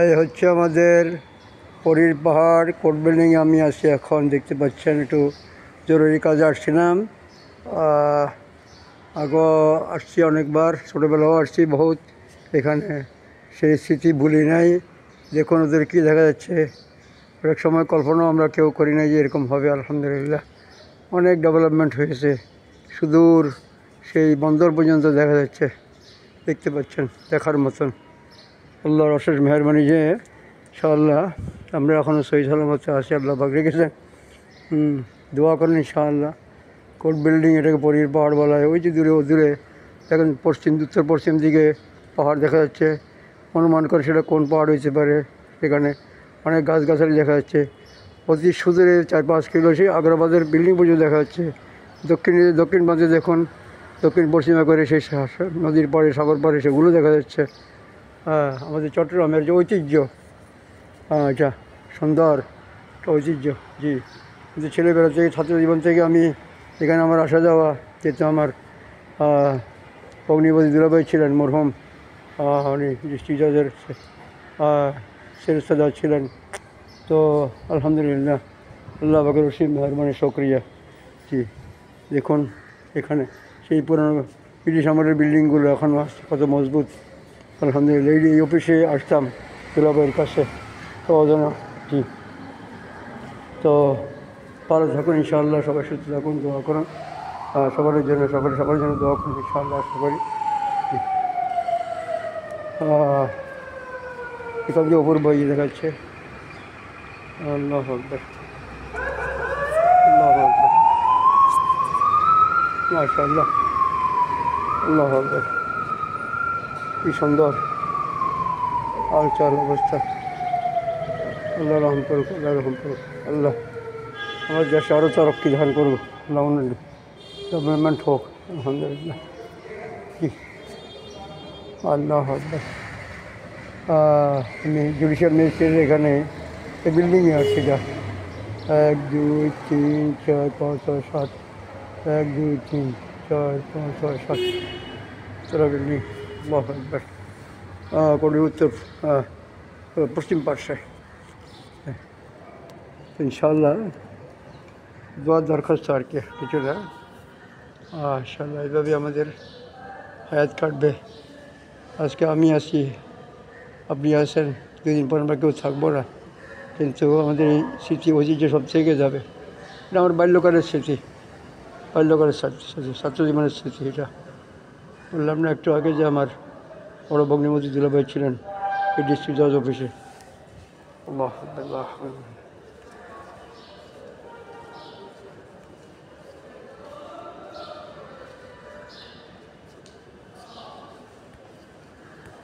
এই হচ্ছে আমাদের পরীর পাহাড় কোর্ট বিল্ডিংয়ে আমি আছি এখন। দেখতে পাচ্ছেন একটু জরুরি কাজে আসছিলাম। আগেও আসছি অনেকবার, ছোটোবেলাও আসছি বহুত। এখানে সেই স্মৃতি ভুলি নাই। দেখুন ওদের কী দেখা যাচ্ছে। অনেক সময় কল্পনাও আমরা কেউ করি নাই যে এরকম হবে। আলহামদুলিল্লাহ অনেক ডেভেলপমেন্ট হয়েছে, সুদূর সেই বন্দর পর্যন্ত দেখা যাচ্ছে। দেখতে পাচ্ছেন, দেখার মতন। আল্লাহর অশেষ মেহরবানি যে ইনশাআল্লাহ আমরা এখনও সহি সালামতে আছি। আল্লাহ পাক রেখেছেন। দোয়া করেন ইনশাআল্লাহ। কোর্ট বিল্ডিং, এটাকে পরীর পাহাড় বলা হয়। ওই যে দূরে দূরে দেখেন উত্তর পশ্চিম দিকে পাহাড় দেখা যাচ্ছে। অনুমান করে সেটা কোন পাহাড় হইতে পারে। সেখানে অনেক গাছগাছালি দেখা যাচ্ছে। অতি সুদূরে 4-5 কিলো সেই আগ্রাবাদের বিল্ডিং পর্যন্ত দেখা যাচ্ছে। দক্ষিণ প্রান্তে দেখুন, দক্ষিণ পশ্চিমে করে সেই নদীর পাড়ে, সাগর পাড়ে সেগুলো দেখা যাচ্ছে। আমাদের চট্টগ্রামের যে ঐতিহ্য, এটা সুন্দর একটা ঐতিহ্য। জি, কিন্তু ছেলেবেলা থেকে, ছাত্র জীবন থেকে আমি এখানে আমার আসা যাওয়া। যেহেতু আমার অগ্নিপতি দুলাভাই ছিলেন মরহুম, উনি ডিস্ট্রিক্ট জাজের সেরেস্তাদার ছিলেন। তো আলহামদুলিল্লাহ, আল্লাহ পাকের অসীম মেহরবানি, শুকরিয়া। জি, দেখুন এখানে সেই পুরনো ব্রিটিশ আমলের বিল্ডিংগুলো এখনও আসছে, কত মজবুত। আলহামদুলিল্লাহ এই অফিসে আসতাম দুলাভাইয়ের কাছে। তো যেন জি, তো ভালো থাকুন ইনশাআল্লাহ, সবাই সুস্থ থাকুন, দোয়া করুন সবার জন্য, সবার জন্য দোয়া করুন ইনশাআল্লাহ। আশা করি এখান থেকে অপূর্ব ইয়ে দেখাচ্ছে। আল্লাহু আকবার, আল্লাহু আকবার, মাশাআল্লাহ, আল্লাহু আকবার। কি সুন্দর আর চাল অবস্থা। আল্লাহ রহম করুক, আল্লাহ রহম করুক। আল্লাহ আমার দেশে আরও তরক্কি ধান করুক। আল্লাহ ডেভেলপমেন্ট হোক। আলহামদুলিল্লাহ। কি আল্লাহ আকবার। আমি জুডিশিয়াল ম্যাজিস্ট্রেটের এখানে এই বিল্ডিংয়ে আসছি। যা 1 2 3 4 5 6 7, 1 2 3 4 5 6 7 তারা বিল্ডিং। আল্লাহু আকবার। কোটি উত্তর পশ্চিম পার্শ্বে। ইনশাআল্লাহ দোয়ার দরখাস্ত আর কি, কিছু না। ইনশাআল্লাহ এইভাবে আমাদের হায়াত কাটবে। আজকে আমি আছি, আপনি আছেন, 2 দিন পর আমরা কেউ থাকবো না। কিন্তু আমাদের এই স্মৃতি ঐতিহ্য সব থেকে যাবে। এটা আমার বাল্যকালের স্মৃতি, বাল্যকালের ছাত্র জীবনের স্মৃতি। এটা বললাম না একটু আগে যে আমার বড় ভগ্নিপতি দুলাভাই ছিলেন এই ডিস্ট্রিক্ট জাজ অফিসে। আল্লাহ আল্লাহ।